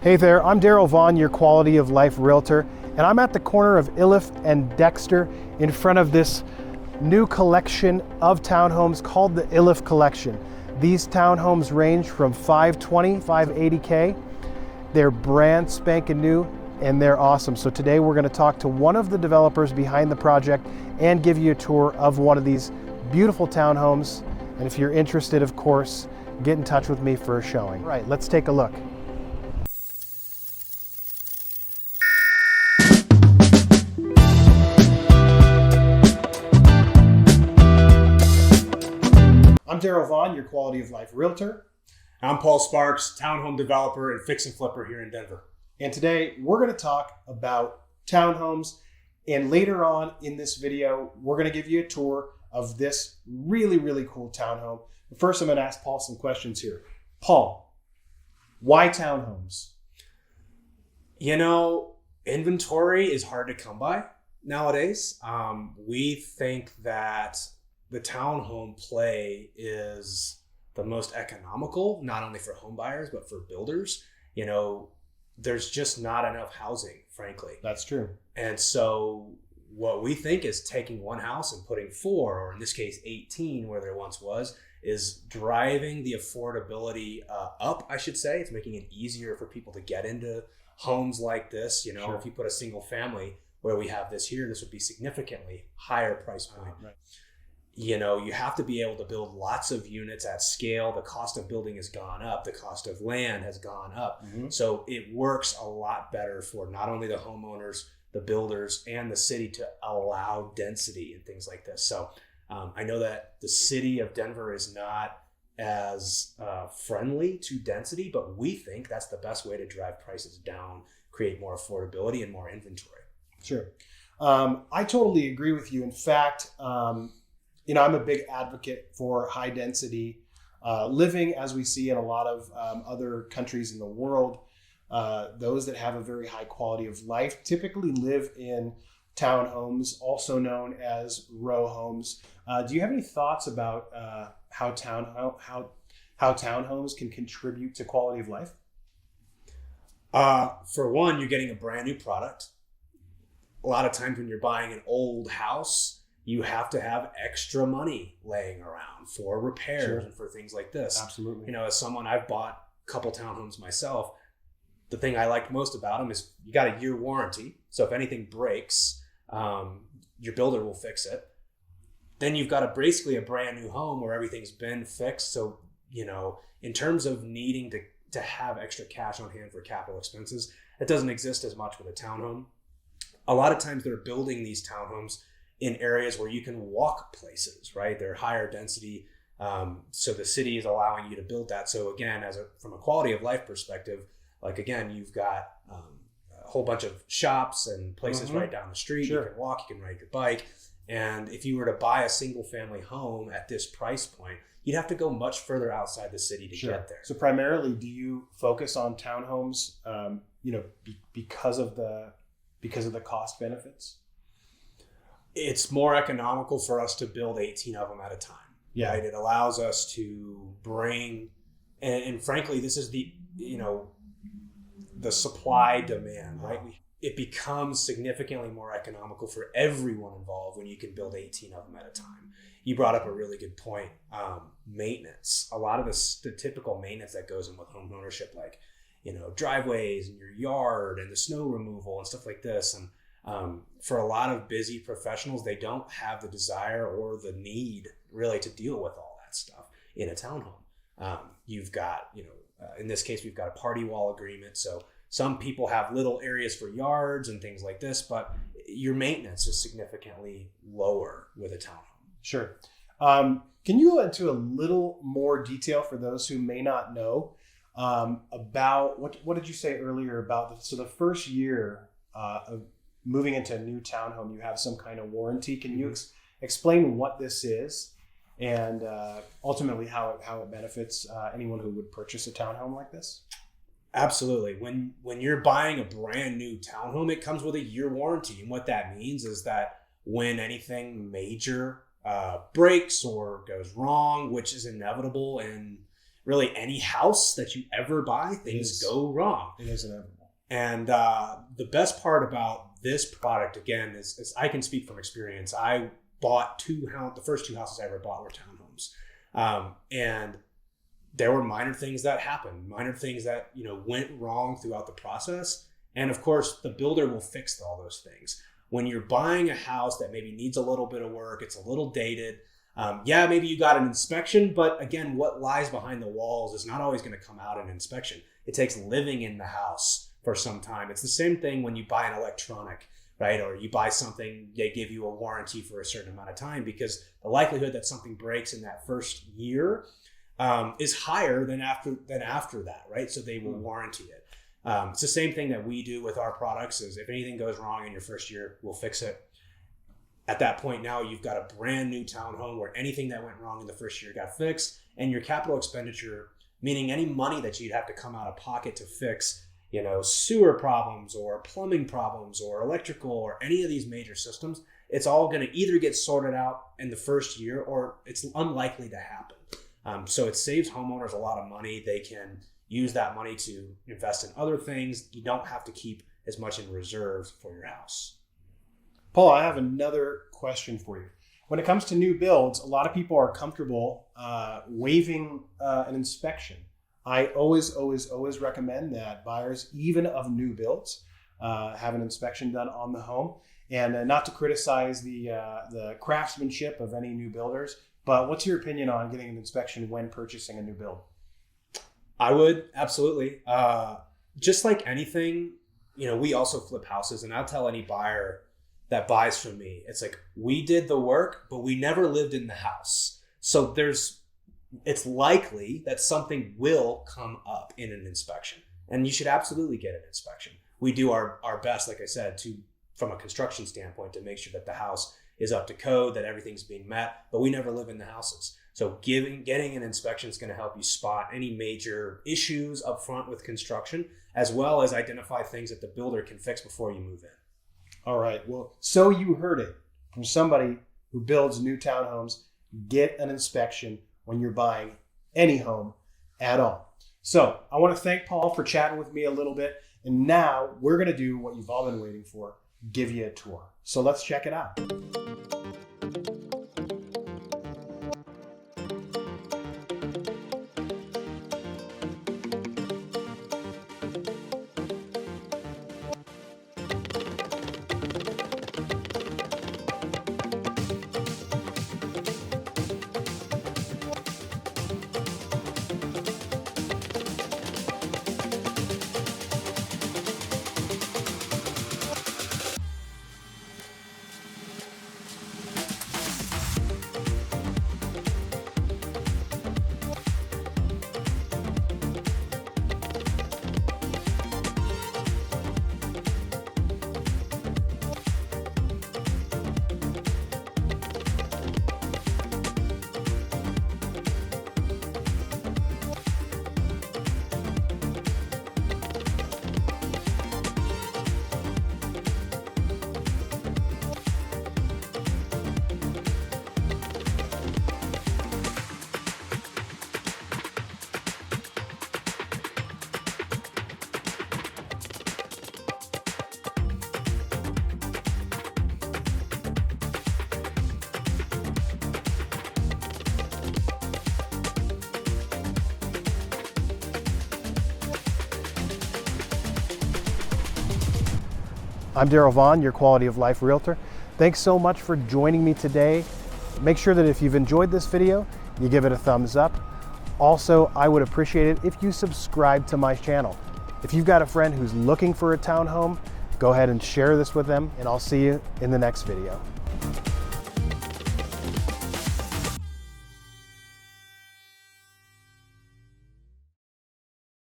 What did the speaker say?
Hey there, I'm Daryl Vaughn, your Quality of Life Realtor, and I'm at the corner of Iliff and Dexter in front of this new collection of townhomes called the Iliff Collection. These townhomes range from 520, 580K. They're brand spanking new and they're awesome. So today we're going to talk to one of the developers behind the project and give you a tour of one of these beautiful townhomes. And if you're interested, of course, get in touch with me for a showing. All right, let's take a look. I'm Daryl Vaughn, your Quality of Life Realtor. I'm Paul Sparks, townhome developer and fix and flipper here in Denver. And today we're going to talk about townhomes. And later on in this video, we're going to give you a tour of this really, really cool townhome. But first, I'm going to ask Paul some questions here. Paul, why townhomes? You know, inventory is hard to come by nowadays. We think that the townhome play is the most economical, not only for home buyers, but for builders. You know, there's just not enough housing, frankly. That's true. And so what we think is taking one house and putting 4, or in this case, 18, where there once was, is driving the affordability up, I should say. It's making it easier for people to get into homes like this. You know, Sure. If you put a single family where we have this here, this would be significantly higher price point. Right. You know, you have to be able to build lots of units at scale. The cost of building has gone up. The cost of land has gone up. Mm-hmm. So it works a lot better for not only the homeowners, the builders, and the city to allow density and things like this. So I know that the city of Denver is not as friendly to density, but we think that's the best way to drive prices down, create more affordability and more inventory. Sure. I totally agree with you. In fact, I'm a big advocate for high density living, as we see in a lot of other countries in the world. Those that have a very high quality of life typically live in townhomes, also known as row homes. Do you have any thoughts about how townhomes can contribute to quality of life? For one, you're getting a brand new product. A lot of times when you're buying an old house, you have to have extra money laying around for repairs. Sure. And for things like this. Absolutely. You know, as someone, I've bought a couple townhomes myself. The thing I liked most about them is you got a year warranty. So if anything breaks, your builder will fix it. Then you've got basically a brand new home where everything's been fixed. So, you know, in terms of needing to have extra cash on hand for capital expenses, it doesn't exist as much with a townhome. A lot of times they're building these townhomes in areas where you can walk places, right? They're higher density. So the city is allowing you to build that. So again, from a quality of life perspective, like again, you've got a whole bunch of shops and places right down the street. Sure. You can walk, you can ride your bike. And if you were to buy a single family home at this price point, you'd have to go much further outside the city to get there. So primarily, do you focus on townhomes, because of the cost benefits? It's more economical for us to build 18 of them at a time. Yeah. Right? It allows us to bring, and frankly, this is the supply demand, right? It becomes significantly more economical for everyone involved when you can build 18 of them at a time. You brought up a really good point. Maintenance. A lot of the typical maintenance that goes in with home ownership, like, you know, driveways and your yard and the snow removal and stuff like this. And for a lot of busy professionals, they don't have the desire or the need really to deal with all that stuff in a townhome. You've got, in this case, we've got a party wall agreement. So some people have little areas for yards and things like this, but your maintenance is significantly lower with a townhome. Sure. Can you go into a little more detail for those who may not know about what did you say earlier about the first year of moving into a new townhome, you have some kind of warranty. Can you explain what this is and ultimately how it benefits anyone who would purchase a townhome like this? Absolutely. When you're buying a brand new townhome, it comes with a year warranty. And what that means is that when anything major breaks or goes wrong, which is inevitable in really any house that you ever buy, things go wrong. It is inevitable. And the best part about this product, again, is I can speak from experience. I bought the first 2 houses I ever bought were townhomes. And there were minor things that happened, minor things that, went wrong throughout the process. And of course, the builder will fix all those things. When you're buying a house that maybe needs a little bit of work, it's a little dated. Maybe you got an inspection, but again, what lies behind the walls is not always going to come out in inspection. It takes living in the house for some time. It's the same thing when you buy an electronic, right? Or you buy something, they give you a warranty for a certain amount of time, because the likelihood that something breaks in that first year is higher than after that, right? So they will warranty it. It's the same thing that we do with our products. Is if anything goes wrong in your first year, we'll fix it. At that point, now you've got a brand new townhome where anything that went wrong in the first year got fixed, and your capital expenditure, meaning any money that you'd have to come out of pocket to fix, sewer problems or plumbing problems or electrical or any of these major systems, it's all going to either get sorted out in the first year or it's unlikely to happen. So it saves homeowners a lot of money. They can use that money to invest in other things. You don't have to keep as much in reserve for your house. Paul, I have another question for you. When it comes to new builds, a lot of people are comfortable waiving an inspection. I always recommend that buyers, even of new builds, have an inspection done on the home. And not to criticize the craftsmanship of any new builders, but what's your opinion on getting an inspection when purchasing a new build? I would, absolutely. Just like anything, we also flip houses, and I'll tell any buyer that buys from me, it's like, we did the work, but we never lived in the house. So it's likely that something will come up in an inspection, and you should absolutely get an inspection. We do our best, like I said, from a construction standpoint, to make sure that the house is up to code, that everything's being met, but we never live in the houses. So getting an inspection is going to help you spot any major issues up front with construction, as well as identify things that the builder can fix before you move in. All right. Well, so you heard it from somebody who builds new townhomes. Get an inspection when you're buying any home at all. So I want to thank Paul for chatting with me a little bit. And now we're going to do what you've all been waiting for, give you a tour. So let's check it out. I'm Daryl Vaughn, your Quality of Life Realtor. Thanks so much for joining me today. Make sure that if you've enjoyed this video, you give it a thumbs up. Also, I would appreciate it if you subscribe to my channel. If you've got a friend who's looking for a townhome, go ahead and share this with them, and I'll see you in the next video.